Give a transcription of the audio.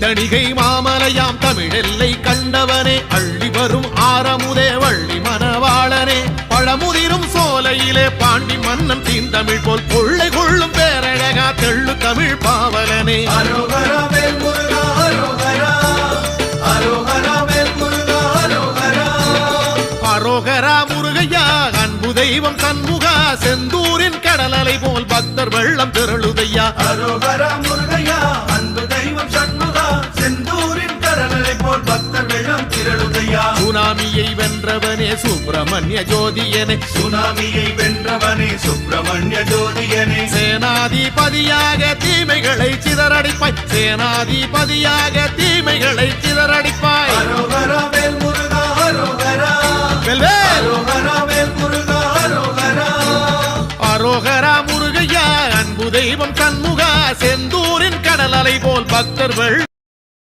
தணிகை மாமலையாம் தமிழெல்லை கண்டவனே அள்ளி வரும் ஆரமுதே வள்ளி மணவாளனே பழமுதிரும் சோலையிலே பாண்டி மன்னன் தீந்தமிழ் போல் கொள்ளை கொள்ளும் பேரழகா தெள்ளு தமிழ் பாவலனே அரோகரா வேல் முருகா அரோகரா அரோகரா வேல் முருகா அரோகரா அரோகரா முருகையா அன்பு தெய்வம் சண்முகா செந்தூரின் கடலலை போல் பக்தர் வெள்ளம் திரளுதையா அரோகரா முருகையா அன்பு தெய்வம் சண்முகா செந்தூரின் கடலலை போல் பக்தர் வெள்ளம் திரளுதையா சுனாமியை வென்றவனே சுப்பிரமணிய ஜோதியனே சுனாமியை வென்றவனே சுப்பிரமணிய ஜோதியனே சேனாதிபதியாக தீமைகளை சிதறடிப்பாய் சேனாதிபதியாக தீமைகளை சிதறடிப்பாய் அரோகரா வேல் முருகா அரோகரா அரோகரா வேல் முருகா அரோகரா அரோகரா முருகையா அன்பு தெய்வம் சண்முகா செந்தூரின் கடல் அலை போல் பக்தர்கள்